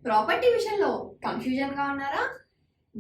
Property విషయంలో confusion గా ఉన్నారా?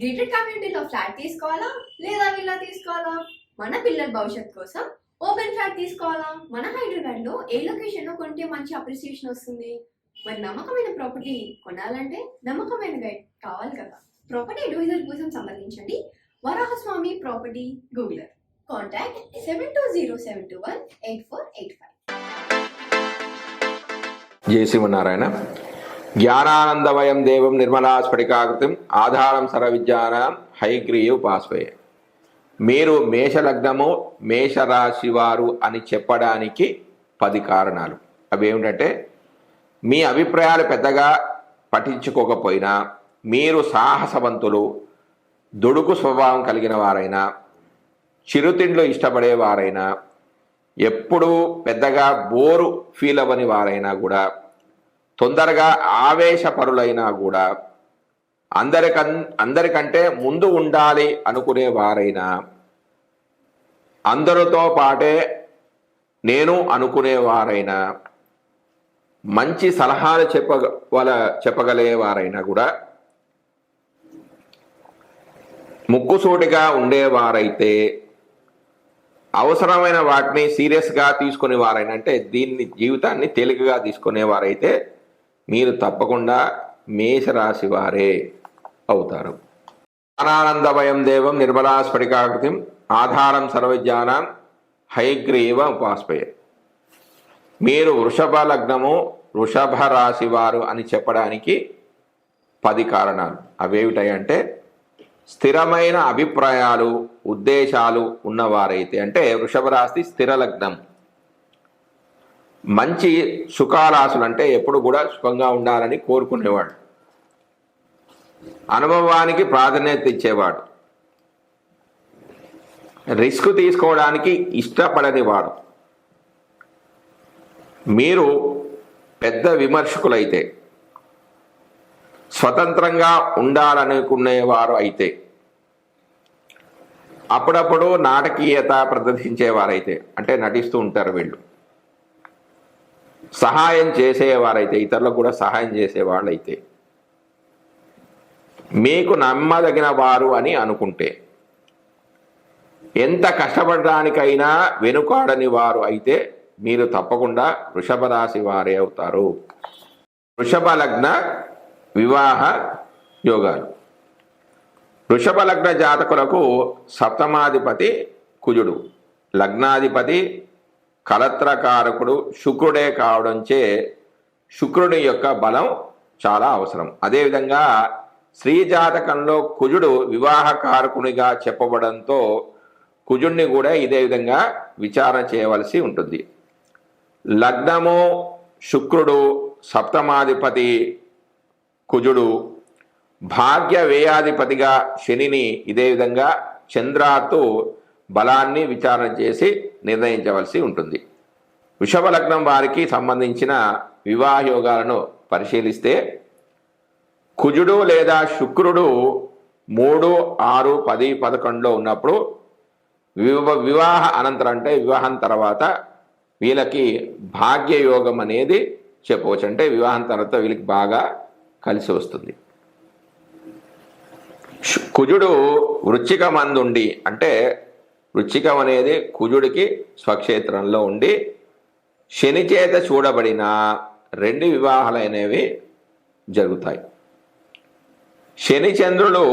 గేటెడ్ కమ్యూనిటీలో ఫ్లాట్ తీసుకోవాలా లేదా విల్లా తీసుకోవాలా? మన పిల్లల భవిష్యత్ కోసం ఓపెన్ ఫ్లాట్ తీసుకోవాలా? మన హైదరాబాద్ లో ఏ లొకేషన్ లో కొంటే మంచి అప్రిసియేషన్ వస్తుంది? మరి నమ్మకమైన ప్రాపర్టీ కొనాలంటే నమ్మకమైన గైడ్ కావాలి కదా. ప్రాపర్టీ అడ్వైజర్ కోసం సంప్రదించండి వరాహస్వామి ప్రాపర్టీ గూగులర్. కాంటాక్ట్ 7207218485. జై శ్రీమన్నారాయణ. జ్ఞానానందమయం దేవం నిర్మలా స్ఫటికాకృతిం ఆధారం సర్వవిద్యానాం హయగ్రీవ ఉపాస్మయే. మీరు మేషలగ్నము మేషరాశి వారు అని చెప్పడానికి 10 కారణాలు. అవి ఏమిటంటే, మీ అభిప్రాయాలు పెద్దగా పట్టించుకోకపోయినా, మీరు సాహసవంతులు, దుడుకు స్వభావం కలిగిన వారైనా, చిరుతిండ్లు ఇష్టపడేవారైనా, ఎప్పుడూ పెద్దగా బోరు ఫీల్ అవ్వని వారైనా కూడా, తొందరగా ఆవేశపరులైనా కూడా, అందరికంటే ముందు ఉండాలి అనుకునే వారైనా, అందరితో పాటే నేను అనుకునేవారైనా, మంచి సలహాలు చెప్పగలిగేవారైనా కూడా, ముక్కుసూటిగా ఉండేవారైతే, అవసరమైన వాటిని సీరియస్గా తీసుకునేవారైనా, అంటే దీన్ని జీవితాన్ని తేలికగా తీసుకునేవారైతే మీరు తప్పకుండా మేషరాశి వారే అవుతారు. జ్ఞానానందమయం దేవం నిర్మలా స్ఫటికాకృతిం ఆధారం సర్వజ్ఞానం హయగ్రీవ ఉపాస్మయే. మీరు వృషభ లగ్నము వృషభ రాశి వారు అని చెప్పడానికి 10 కారణాలు. అవేమిటాయంటే, స్థిరమైన అభిప్రాయాలు ఉద్దేశాలు ఉన్నవారైతే, అంటే వృషభ రాశి స్థిర లగ్నం, మంచి సుఖాలాసులు, అంటే ఎప్పుడు కూడా సుఖంగా ఉండాలని కోరుకునేవాడు, అనుభవానికి ప్రాధాన్యత ఇచ్చేవాడు, రిస్క్ తీసుకోవడానికి ఇష్టపడని వాడు, మీరు పెద్ద విమర్శకులైతే, స్వతంత్రంగా ఉండాలనుకునేవారు అయితే, అప్పుడప్పుడు నాటకీయత ప్రదర్శించేవారైతే, అంటే నటిస్తూ ఉంటారు వీళ్ళు, సహాయం చేసేవారైతే, ఇతరులకు కూడా సహాయం చేసేవాళ్ళైతే, మీకు నమ్మదగిన వారు అని అనుకుంటే, ఎంత కష్టపడడానికైనా వెనుకాడని వారు అయితే మీరు తప్పకుండా వృషభ రాశి వారే అవుతారు. వృషభ లగ్న వివాహ యోగాలు. వృషభ లగ్న జాతకులకు సప్తమాధిపతి కుజుడు, లగ్నాధిపతి కలత్రకారకుడు శుక్రుడే కావడంచే శుక్రుడి యొక్క బలం చాలా అవసరం. అదేవిధంగా స్త్రీ జాతకంలో కుజుడు వివాహకారకునిగా చెప్పబడంతో కుజుడిని కూడా ఇదే విధంగా విచారణ చేయవలసి ఉంటుంది. లగ్నము శుక్రుడు, సప్తమాధిపతి కుజుడు, భాగ్య వ్యయాధిపతిగా శనిని ఇదే విధంగా చంద్రాతో బలాన్ని విచారణ చేసి నిర్ణయించవలసి ఉంటుంది. వృషభ లగ్నం వారికి సంబంధించిన వివాహ యోగాలను పరిశీలిస్తే, కుజుడు లేదా శుక్రుడు 3, 6, 10, 11లో ఉన్నప్పుడు వివాహ అనంతరం, అంటే వివాహం తర్వాత వీళ్ళకి భాగ్యయోగం అనేది చెప్పవచ్చు. అంటే వివాహం తర్వాత వీళ్ళకి బాగా కలిసి వస్తుంది. కుజుడు వృశ్చికం అందుండి, అంటే వృశ్చికం అనేది కుజుడికి స్వక్షేత్రంలో ఉండి శని చేత చూడబడిన 2 వివాహాలనేవి జరుగుతాయి. శని చంద్రులు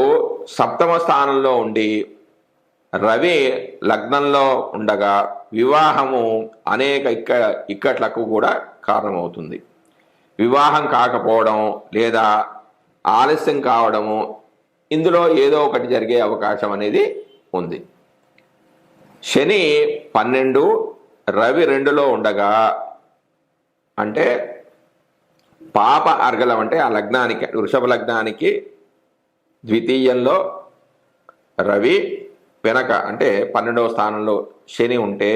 సప్తమ స్థానంలో ఉండి రవి లగ్నంలో ఉండగా వివాహము అనేక ఇక్కట్లకు కూడా కారణమవుతుంది. వివాహం కాకపోవడం లేదా ఆలస్యం కావడము, ఇందులో ఏదో ఒకటి జరిగే అవకాశం అనేది ఉంది. శని 12, రవి 2లో ఉండగా, అంటే పాప అర్గలం, అంటే ఆ లగ్నానికి వృషభ లగ్నానికి ద్వితీయంలో రవి, వెనక అంటే 12వ స్థానంలో శని ఉంటే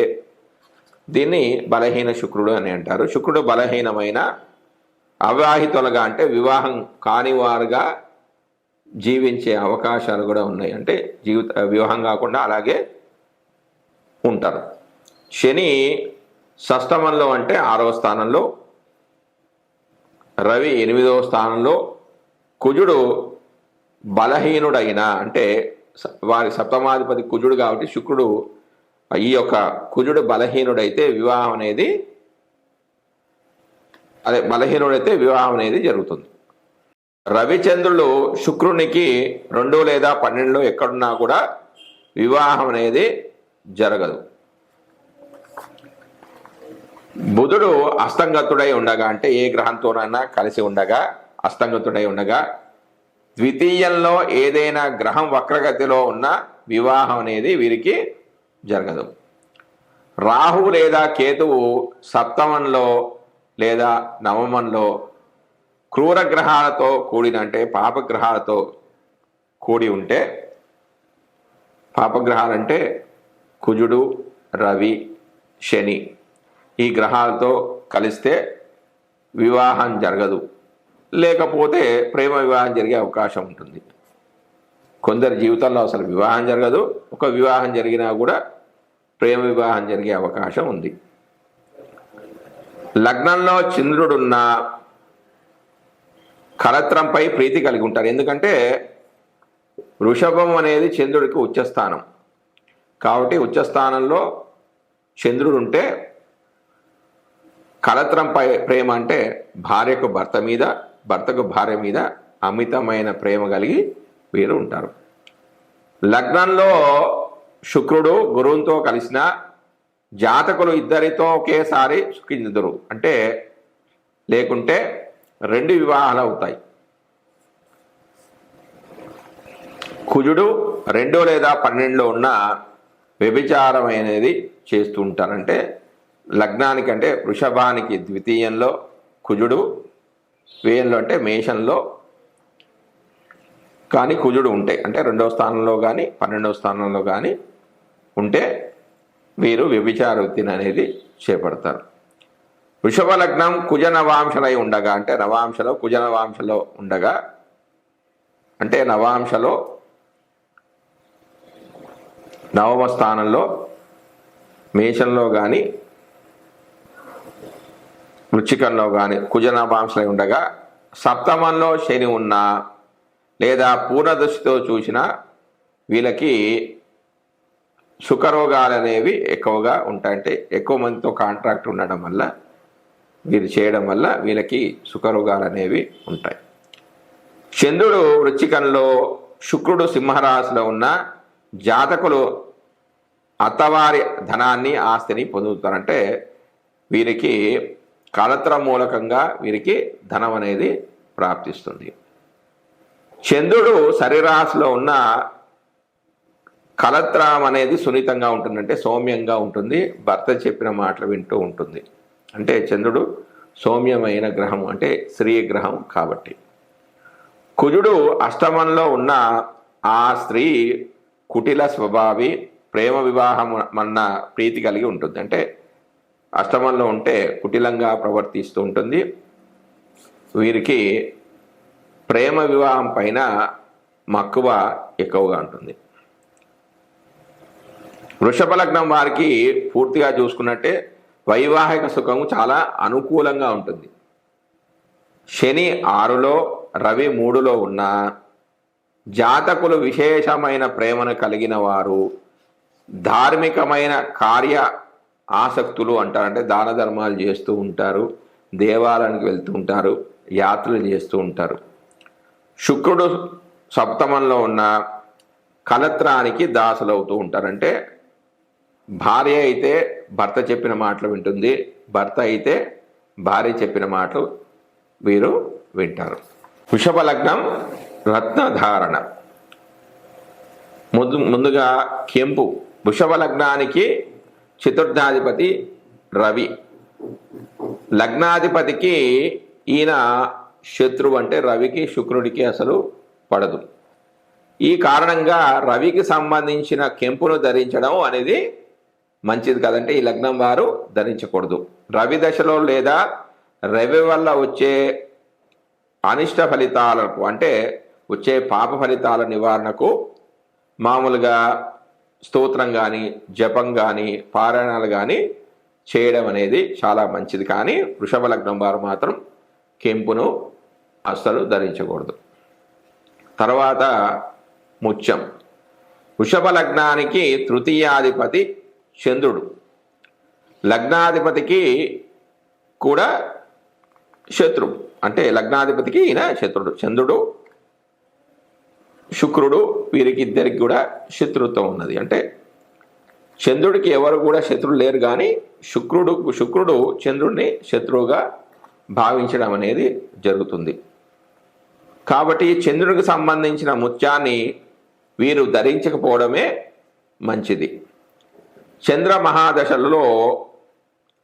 దీన్ని బలహీన శుక్రుడు అని అంటారు. శుక్రుడు బలహీనమైన అవివాహితులుగా, అంటే వివాహం కానివారుగా జీవించే అవకాశాలు కూడా ఉన్నాయి. అంటే వివాహం కాకుండా అలాగే ఉంటారు. శని షష్టమంలో, అంటే 6వ స్థానంలో, రవి 8వ స్థానంలో కుజుడు బలహీనుడైన అంటే వారి సప్తమాధిపతి కుజుడు కాబట్టి శుక్రుడు ఈ యొక్క కుజుడు బలహీనుడైతే వివాహం అనేది బలహీనుడైతే వివాహం అనేది జరుగుతుంది. రవిచంద్రులు శుక్రునికి 2 లేదా 12 ఎక్కడున్నా కూడా వివాహం అనేది జరగదు. బుధుడు అస్తంగతుడై ఉండగా అంటే ఏ గ్రహంతోనైనా కలిసి ఉండగా అస్తంగతుడై ఉండగా ద్వితీయంలో ఏదైనా గ్రహం వక్రగతిలో ఉన్న వివాహం అనేది వీరికి జరగదు. రాహు లేదా కేతువు సప్తమంలో లేదా నవమంలో క్రూర గ్రహాలతో కూడిన అంటే పాపగ్రహాలతో కూడి ఉంటే, పాపగ్రహాలంటే కుజుడు, రవి, శని ఈ గ్రహాలతో కలిస్తే వివాహం జరగదు. లేకపోతే ప్రేమ వివాహం జరిగే అవకాశం ఉంటుంది. కొందరి జీవితంలో అసలు వివాహం జరగదు, ఒక వివాహం జరిగినా కూడా ప్రేమ వివాహం జరిగే అవకాశం ఉంది. లగ్నంలో చంద్రుడున్న కలత్రంపై ప్రీతి కలిగి ఉంటారు. ఎందుకంటే వృషభం అనేది చంద్రుడికి ఉచ్చస్థానం కాబట్టి ఉచ్చస్థానంలో చంద్రుడు ఉంటే కలత్రంపై ప్రేమ అంటే భార్యకు భర్త మీద, భర్తకు భార్య మీద అమితమైన ప్రేమ కలిగి వీరు ఉంటారు. లగ్నంలో శుక్రుడు గురువుతో కలిసిన జాతకులు ఇద్దరితో ఒకేసారి సుఖించుదురు అంటే లేకుంటే 2 వివాహాలు అవుతాయి. కుజుడు 2 లేదా 12లో ఉన్న వ్యభిచారం అనేది చేస్తూ ఉంటారంటే లగ్నానికి అంటే వృషభానికి ద్వితీయంలో కుజుడు, వ్యయంలో అంటే మేషంలో కానీ కుజుడు ఉంటాయి అంటే 2వ స్థానంలో కానీ 12వ స్థానంలో కానీ ఉంటే వీరు వ్యభిచార వృత్తిని అనేది చేపడతారు. వృషభ లగ్నం కుజ నవాంశలై ఉండగా అంటే నవాంశలో కుజ నవాంశలో ఉండగా అంటే నవాంశలో నవమ స్థానంలో మేషంలో కానీ వృచ్చికంలో కానీ కుజ నవాంశలై ఉండగా సప్తమంలో శని ఉన్నా లేదా పూర్ణదృష్టితో చూసిన వీళ్ళకి సుఖరోగాలు అనేవి ఎక్కువగా ఉంటాయంటే ఎక్కువ మందితో కాంట్రాక్ట్ ఉండడం వల్ల వీరు చేయడం వల్ల వీళ్ళకి సుఖరోగాలు అనేవి ఉంటాయి. చంద్రుడు వృచ్చికంలో శుక్రుడు సింహరాశిలో ఉన్న జాతకులు అత్తవారి ధనాన్ని ఆస్తిని పొందుతారంటే వీరికి కలత్ర మూలకంగా వీరికి ధనం అనేది ప్రాప్తిస్తుంది. చంద్రుడు శరీరాశిలో ఉన్న కలత్రం అనేది సున్నితంగా ఉంటుందంటే సౌమ్యంగా ఉంటుంది, భర్త చెప్పిన మాటలు వింటూ ఉంటుంది. అంటే చంద్రుడు సౌమ్యమైన గ్రహం అంటే స్త్రీ గ్రహం కాబట్టి. కుజుడు అష్టమంలో ఉన్న ఆ స్త్రీ కుటిల స్వభావి, ప్రేమ వివాహం అన్న ప్రీతి కలిగి ఉంటుంది. అంటే అష్టమంలో ఉంటే కుటిలంగా ప్రవర్తిస్తూ ఉంటుంది. వీరికి ప్రేమ వివాహం పైన మక్కువ ఎక్కువగా ఉంటుంది. వృషభ లగ్నం వారికి పూర్తిగా చూసుకున్నట్టే వైవాహిక సుఖము చాలా అనుకూలంగా ఉంటుంది. శని 6లో రవి 3లో ఉన్న జాతకులు విశేషమైన ప్రేమను కలిగిన వారు, ధార్మికమైన కార్య ఆసక్తులు అంటారంటే దాన ధర్మాలు చేస్తూ ఉంటారు, దేవాలయానికి వెళ్తూ ఉంటారు, యాత్రలు చేస్తూ ఉంటారు. శుక్రుడు సప్తమంలో ఉన్న కలత్రానికి దాసులవుతూ ఉంటారంటే భార్య అయితే భర్త చెప్పిన మాటలు వింటుంది, భర్త అయితే భార్య చెప్పిన మాటలు వీరు వింటారు. వృషభ లగ్నం రత్నధారణ ముందుగా కెంపు. వృషభ లగ్నానికి చతుర్థాధిపతి రవి, లగ్నాధిపతికి ఈయన శత్రువు అంటే రవికి శుక్రుడికి అసలు పడదు. ఈ కారణంగా రవికి సంబంధించిన కెంపును ధరించడం అనేది మంచిది కదంటే ఈ లగ్నం వారు ధరించకూడదు. రవి దశలో లేదా రవి వల్ల వచ్చే అనిష్ట ఫలితాలకు అంటే వచ్చే పాప ఫలితాల నివారణకు మామూలుగా స్తోత్రం కానీ జపం కానీ పారాయణాలు కానీ చేయడం అనేది చాలా మంచిది. కానీ వృషభ లగ్నం వారు మాత్రం కెంపును అస్సలు ధరించకూడదు. తర్వాత ముత్యం. వృషభ లగ్నానికి తృతీయాధిపతి చంద్రుడు, లగ్నాధిపతికి కూడా శత్రువు, అంటే లగ్నాధిపతికి ఈయన శత్రుడు. చంద్రుడు శుక్రుడు వీరికి ఇద్దరికి కూడా శత్రుత్వం ఉన్నది. అంటే చంద్రుడికి ఎవరు కూడా శత్రువులు లేరు, కానీ శుక్రుడు చంద్రుడిని శత్రువుగా భావించడం అనేది జరుగుతుంది. కాబట్టి చంద్రుడికి సంబంధించిన ముత్యాన్ని వీరు ధరించకపోవడమే మంచిది. చంద్ర మహాదశలలో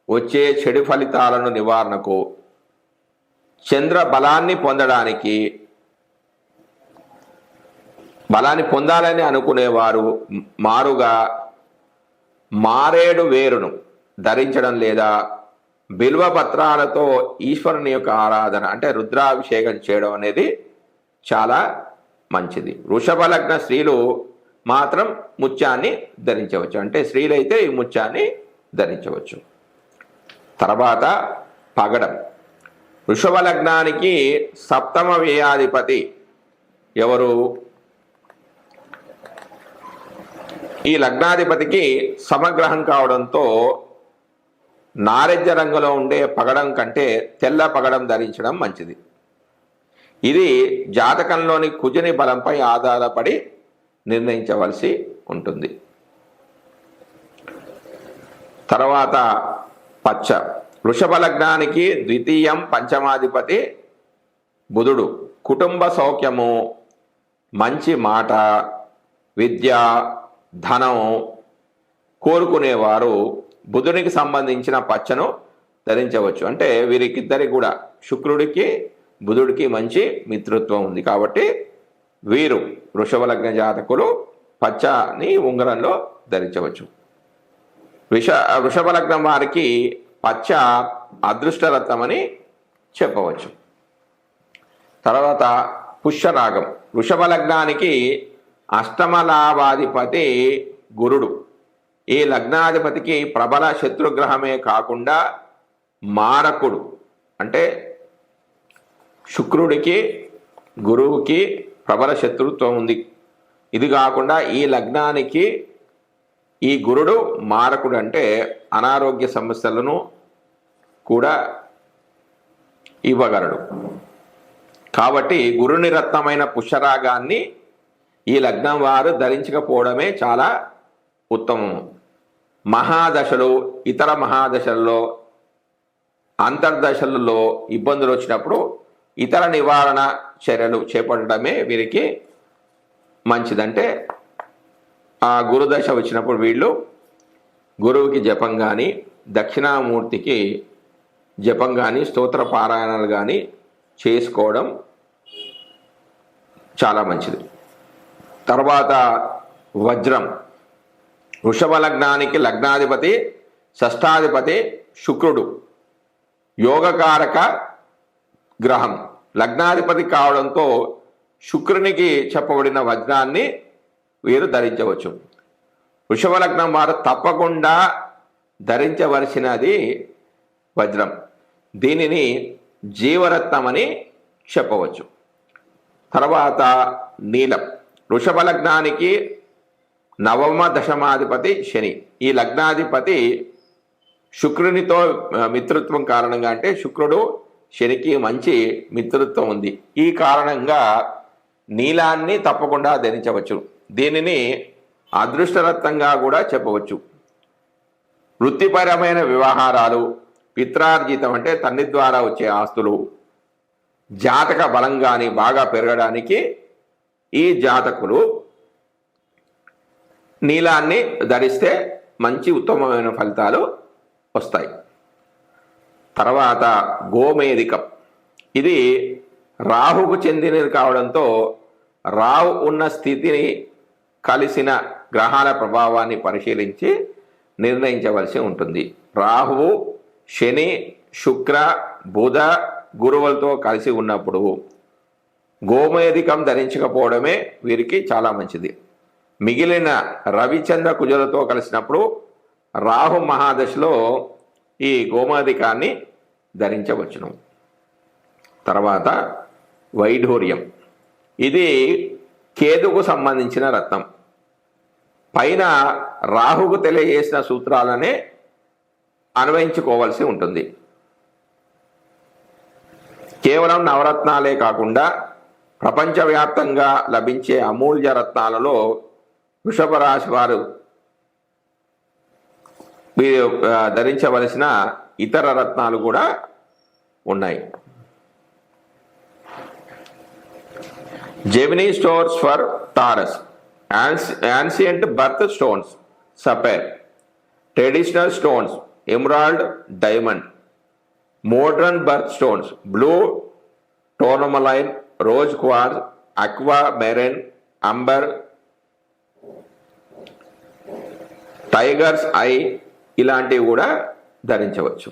వచ్చే చెడు ఫలితాలను నివారణకు, చంద్ర బలాన్ని పొందాలని అనుకునేవారు మారుగా మారేడు వేరును ధరించడం లేదా బిల్వ పత్రాలతో ఈశ్వరుని యొక్క ఆరాధన అంటే రుద్రాభిషేకం చేయడం అనేది చాలా మంచిది. వృషభ లగ్న స్త్రీలు మాత్రం ముత్యాన్ని ధరించవచ్చు, అంటే స్త్రీలైతే ఈ ముత్యాన్ని ధరించవచ్చు. తర్వాత పగడం. వృషభ లగ్నానికి సప్తమ వ్యయాధిపతి ఎవరు? ఈ లగ్నాధిపతికి సమగ్రహం కావడంతో నారింజ రంగులో ఉండే పగడం కంటే తెల్ల పగడం ధరించడం మంచిది. ఇది జాతకంలోని కుజుని బలంపై ఆధారపడి నిర్ణయించవలసి ఉంటుంది. తర్వాత పచ్చ. వృషభ లగ్నానికి ద్వితీయం పంచమాధిపతి బుధుడు. కుటుంబ సౌఖ్యము, మంచి మాట, విద్య, ధనం కోరుకునేవారు బుధునికి సంబంధించిన పచ్చను ధరించవచ్చు. అంటే వీరికిద్దరికి కూడా శుక్రుడికి బుధుడికి మంచి మిత్రత్వం ఉంది, కాబట్టి వీరు వృషభ లగ్న జాతకులు పచ్చని ఉంగరంలో ధరించవచ్చు. వృషభ లగ్నం వారికి పచ్చ అదృష్టరత్నమని చెప్పవచ్చు. తర్వాత పుష్యరాగం. వృషభ లగ్నానికి అష్టమ లాభాధిపతి గురుడు. ఈ లగ్నాధిపతికి ప్రబల శత్రుగ్రహమే కాకుండా మారకుడు, అంటే శుక్రుడికి గురువుకి ప్రబల శత్రుత్వం ఉంది. ఇది కాకుండా ఈ లగ్నానికి ఈ గురుడు మారకుడు, అంటే అనారోగ్య సమస్యలను కూడా ఇవ్వగలడు. కాబట్టి గురుని రత్నమైన పుష్యరాగాన్ని ఈ లగ్నం వారు ధరించకపోవడమే చాలా ఉత్తమము. మహాదశలు, ఇతర మహాదశల్లో, అంతర్దశలలో ఇబ్బందులు వచ్చినప్పుడు ఇతర నివారణ చర్యలు చేపట్టడమే వీరికి మంచిదంటే ఆ గురుదశ వచ్చినప్పుడు వీళ్ళు గురువుకి జపం కానీ, దక్షిణామూర్తికి జపం కానీ, స్తోత్ర పారాయణాలు కానీ చేసుకోవడం చాలా మంచిది. తర్వాత వజ్రం. వృషభ లగ్నానికి లగ్నాధిపతి షష్టాధిపతి శుక్రుడు, యోగకారక గ్రహం. లగ్నాధిపతి కావడంతో శుక్రునికి చెప్పబడిన వజ్రాన్ని వీరు ధరించవచ్చు. వృషభ లగ్నం వారు తప్పకుండా ధరించవలసినది వజ్రం. దీనిని జీవరత్నమని చెప్పవచ్చు. తర్వాత నీలం. వృషభ లగ్నానికి నవమ దశమాధిపతి శని. ఈ లగ్నాధిపతి శుక్రునితో మిత్రత్వం కారణంగా, అంటే శుక్రుడు శనికి మంచి మిత్రత్వం ఉంది, ఈ కారణంగా నీలాన్ని తప్పకుండా ధరించవచ్చు. దీనిని అదృష్టరత్నంగా కూడా చెప్పవచ్చు. వృత్తిపరమైన వ్యవహారాలు, పిత్రార్జితం అంటే తండ్రి ద్వారా వచ్చే ఆస్తులు, జాతక బలం కానీ బాగా పెరగడానికి ఈ జాతకులు నీలాన్ని ధరిస్తే మంచి ఉత్తమమైన ఫలితాలు వస్తాయి. తర్వాత గోమేధికం. ఇది రాహుకు చెందినది కావడంతో రాహు ఉన్న స్థితిని కలిసిన గ్రహాల ప్రభావాన్ని పరిశీలించి నిర్ణయించవలసి ఉంటుంది. రాహువు శని, శుక్ర, బుధ, గురువులతో కలిసి ఉన్నప్పుడు గోమేధికం ధరించకపోవడమే వీరికి చాలా మంచిది. మిగిలిన రవిచంద్ర కుజులతో కలిసినప్పుడు రాహు మహాదశలో ఈ గోమేధికాన్ని ధరించవచ్చును. తర్వాత వైఢూర్యం. ఇది కేతుకు సంబంధించిన రత్నం. పైన రాహుకు తెలియజేసిన సూత్రాలనే అన్వయించుకోవాల్సి ఉంటుంది. కేవలం నవరత్నాలే కాకుండా ప్రపంచవ్యాప్తంగా లభించే అమూల్య రత్నాలలో వృషభ రాశి వారు ధరించవలసిన ఇతర రత్నాలు కూడా ఉన్నాయి. Gemini stones for Taurus, ancient birth stones sapphire, traditional stones emerald, diamond, modern birth stones blue tourmaline, rose quartz, aquamarine, amber, tiger's eye ఇలాంటివి కూడా ధరించవచ్చు.